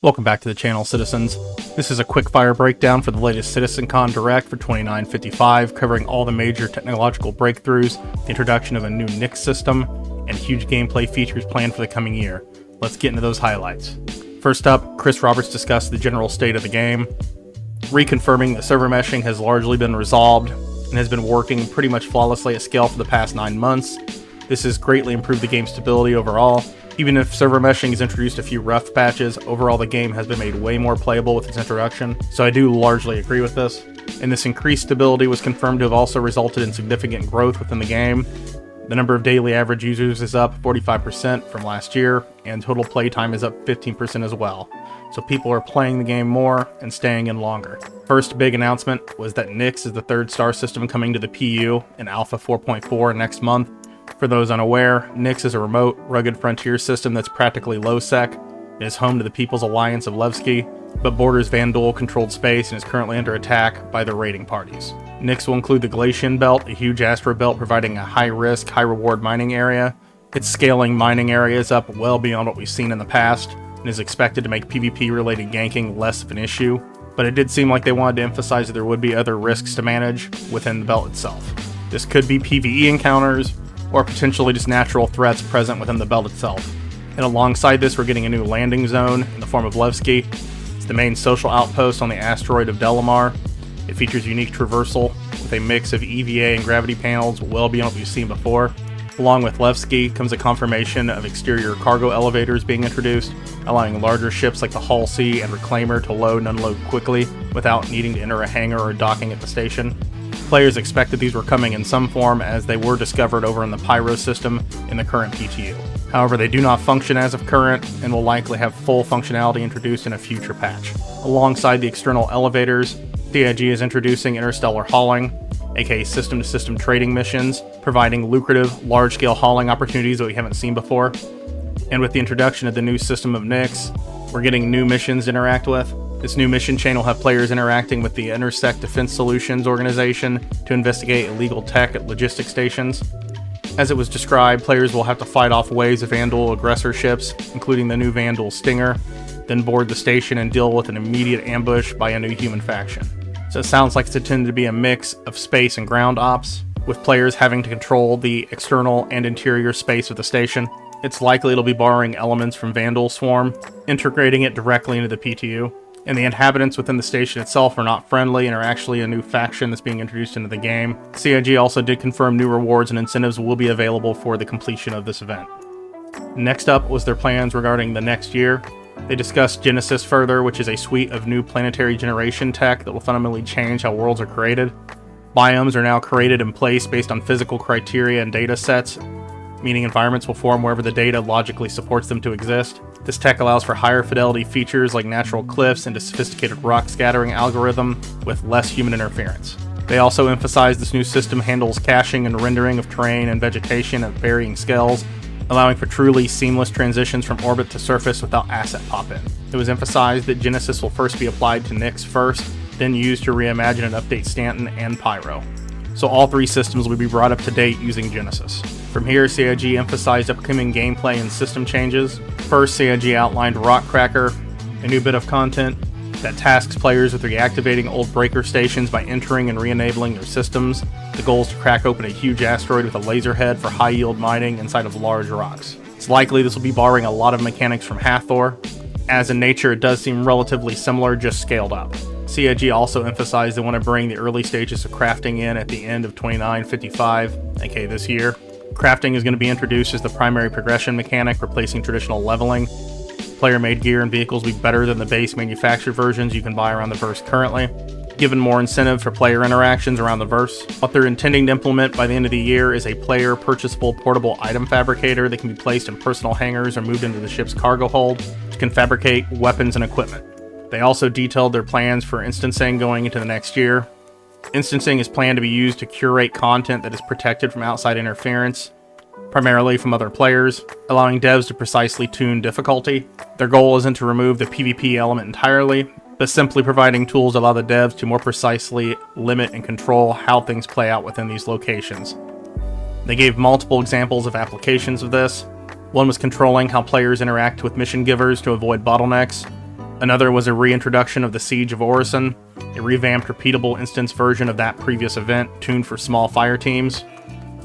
Welcome back to the channel, citizens. This is a quick fire breakdown for the latest CitizenCon Direct for 2955, covering all the major technological breakthroughs, the introduction of a new NYX system, and huge gameplay features planned for the coming year. Let's get into those highlights. First up, Chris Roberts discussed the general state of the game, reconfirming that server meshing has largely been resolved and has been working pretty much flawlessly at scale for the past 9 months. This has greatly improved the game's stability overall. Even if server meshing has introduced a few rough patches, overall the game has been made way more playable with its introduction, so I do largely agree with this. And this increased stability was confirmed to have also resulted in significant growth within the game. The number of daily average users is up 45% from last year, and total playtime is up 15% as well. So people are playing the game more and staying in longer. First big announcement was that NYX is the third star system coming to the PU in Alpha 4.4 next month. For those unaware, NYX is a remote, rugged frontier system that's practically low-sec. It is home to the People's Alliance of Levski, but borders Vanduul-controlled space and is currently under attack by the raiding parties. NYX will include the Glacian Belt, a huge asteroid belt providing a high-risk, high-reward mining area. It's scaling mining areas up well beyond what we've seen in the past, and is expected to make PvP-related ganking less of an issue, but it did seem like they wanted to emphasize that there would be other risks to manage within the belt itself. This could be PvE encounters, or potentially just natural threats present within the belt itself. And alongside this, we're getting a new landing zone in the form of Levski. It's the main social outpost on the asteroid of Delamar. It features unique traversal with a mix of EVA and gravity panels well beyond what we've seen before. Along with Levski comes a confirmation of exterior cargo elevators being introduced, allowing larger ships like the Hull C and Reclaimer to load and unload quickly without needing to enter a hangar or docking at the station. Players expected these were coming in some form as they were discovered over in the Pyro system in the current PTU. However, they do not function as of current and will likely have full functionality introduced in a future patch. Alongside the external elevators, CIG is introducing interstellar hauling, aka system-to-system trading missions, providing lucrative, large-scale hauling opportunities that we haven't seen before. And with the introduction of the new system of NYX, we're getting new missions to interact with. This new mission chain will have players interacting with the Intersect Defense Solutions organization to investigate illegal tech at logistics stations. As it was described, players will have to fight off waves of Vanduul aggressor ships, including the new Vanduul Stinger, then board the station and deal with an immediate ambush by a new human faction. So it sounds like it's intended to be a mix of space and ground ops, with players having to control the external and interior space of the station. It's likely it'll be borrowing elements from Vanduul Swarm, integrating it directly into the PTU. And the inhabitants within the station itself are not friendly and are actually a new faction that's being introduced into the game. CIG also did confirm new rewards and incentives will be available for the completion of this event. Next up was their plans regarding the next year. They discussed Genesis further, which is a suite of new planetary generation tech that will fundamentally change how worlds are created. Biomes are now created in place based on physical criteria and data sets, meaning environments will form wherever the data logically supports them to exist. This tech allows for higher fidelity features like natural cliffs and a sophisticated rock scattering algorithm with less human interference. They also emphasize this new system handles caching and rendering of terrain and vegetation at varying scales, allowing for truly seamless transitions from orbit to surface without asset pop-in. It was emphasized that Genesis will first be applied to NYX first, then used to reimagine and update Stanton and Pyro. So all 3 systems will be brought up to date using Genesis. From here, CIG emphasized upcoming gameplay and system changes. First, CIG outlined Rock Cracker, a new bit of content that tasks players with reactivating old breaker stations by entering and re-enabling their systems. The goal is to crack open a huge asteroid with a laser head for high-yield mining inside of large rocks. It's likely this will be borrowing a lot of mechanics from Hathor, as in nature it does seem relatively similar, just scaled up. CIG also emphasized they want to bring the early stages of crafting in at the end of 2955, aka this year. Crafting is going to be introduced as the primary progression mechanic, replacing traditional leveling. Player-made gear and vehicles will be better than the base manufactured versions you can buy around the verse currently, given more incentive for player interactions around the verse. What they're intending to implement by the end of the year is a player purchasable portable item fabricator that can be placed in personal hangars or moved into the ship's cargo hold, which can fabricate weapons and equipment. They also detailed their plans for instancing going into the next year. Instancing is planned to be used to curate content that is protected from outside interference, primarily from other players, allowing devs to precisely tune difficulty. Their goal isn't to remove the PvP element entirely, but simply providing tools that allow the devs to more precisely limit and control how things play out within these locations. They gave multiple examples of applications of this. One was controlling how players interact with mission givers to avoid bottlenecks. Another was a reintroduction of the Siege of Orison, a revamped repeatable instance version of that previous event tuned for small fire teams.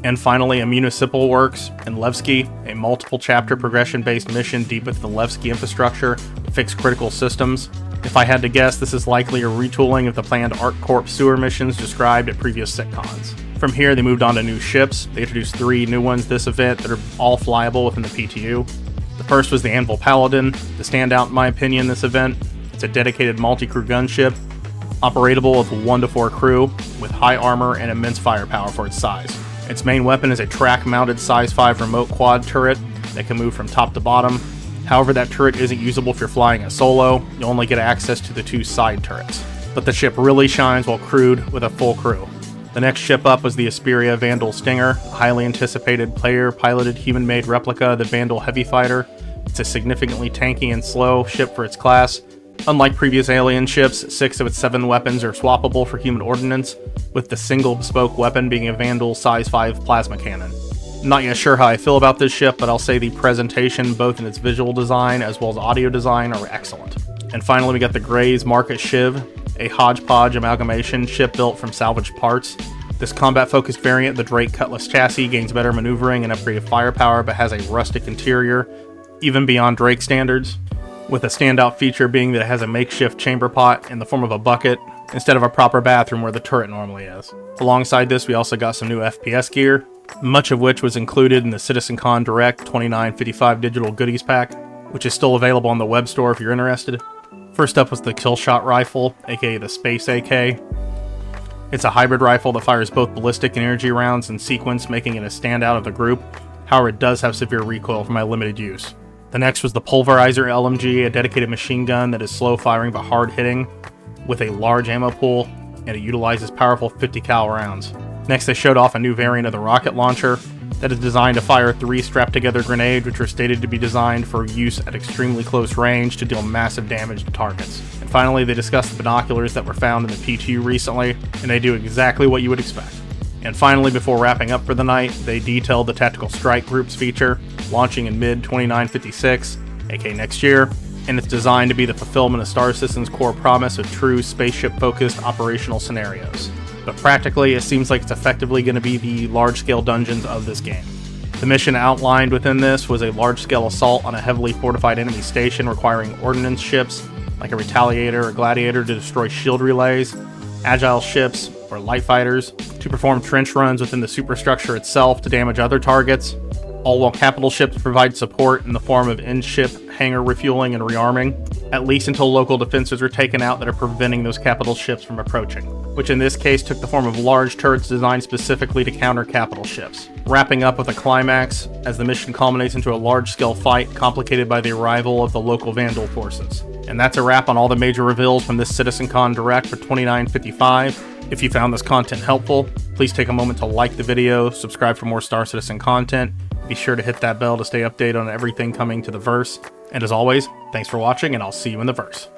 And finally, a Municipal Works in Levski, a multiple chapter progression based mission deep within the Levski infrastructure to fix critical systems. If I had to guess, this is likely a retooling of the planned ArcCorp sewer missions described at previous sitcons. From here, they moved on to new ships. They introduced 3 new ones this event that are all flyable within the PTU. The first was the Anvil Paladin, the standout in my opinion this event. It's a dedicated multi-crew gunship, operatable with 1 to 4 crew, with high armor and immense firepower for its size. Its main weapon is a track-mounted size 5 remote quad turret that can move from top to bottom. However, that turret isn't usable if you're flying a solo. You'll only get access to the 2 side turrets. But the ship really shines while crewed with a full crew. The next ship up was the Asperia Vanduul Stinger, a highly anticipated player-piloted human-made replica of the Vanduul Heavy Fighter. It's a significantly tanky and slow ship for its class. Unlike previous alien ships, 6 of its 7 weapons are swappable for human ordnance, with the single bespoke weapon being a Vanduul size 5 plasma cannon. I'm not yet sure how I feel about this ship, but I'll say the presentation, both in its visual design as well as audio design, are excellent. And finally, we got the Gray's Market Shiv, a hodgepodge amalgamation ship built from salvaged parts. This combat-focused variant, the Drake Cutlass chassis, gains better maneuvering and upgraded firepower, but has a rustic interior, even beyond Drake standards, with a standout feature being that it has a makeshift chamber pot in the form of a bucket, instead of a proper bathroom where the turret normally is. Alongside this, we also got some new FPS gear, much of which was included in the CitizenCon Direct 2955 digital goodies pack, which is still available on the web store if you're interested. First up was the Killshot Rifle, aka the Space AK. It's a hybrid rifle that fires both ballistic and energy rounds in sequence, making it a standout of the group. However, it does have severe recoil for my limited use. The next was the Pulverizer LMG, a dedicated machine gun that is slow firing but hard hitting, with a large ammo pool, and it utilizes powerful 50 cal rounds. Next, they showed off a new variant of the rocket launcher that is designed to fire 3 strapped together grenades, which are stated to be designed for use at extremely close range to deal massive damage to targets. And finally, they discussed the binoculars that were found in the PTU recently, and they do exactly what you would expect. And finally, before wrapping up for the night, they detailed the Tactical Strike Groups feature, launching in mid-2956, aka next year, and it's designed to be the fulfillment of Star Citizen's core promise of true spaceship-focused operational scenarios. But practically, it seems like it's effectively going to be the large-scale dungeons of this game. The mission outlined within this was a large-scale assault on a heavily fortified enemy station requiring ordnance ships, like a Retaliator or Gladiator, to destroy shield relays, agile ships, or light fighters, to perform trench runs within the superstructure itself to damage other targets, all while capital ships provide support in the form of in-ship hangar refueling and rearming, at least until local defenses are taken out that are preventing those capital ships from approaching, which in this case took the form of large turrets designed specifically to counter capital ships, wrapping up with a climax as the mission culminates into a large-scale fight complicated by the arrival of the local Vanduul forces. And that's a wrap on all the major reveals from this CitizenCon Direct for 2955. If you found this content helpful, please take a moment to like the video, subscribe for more Star Citizen content, be sure to hit that bell to stay updated on everything coming to the verse, and as always, thanks for watching and I'll see you in the verse.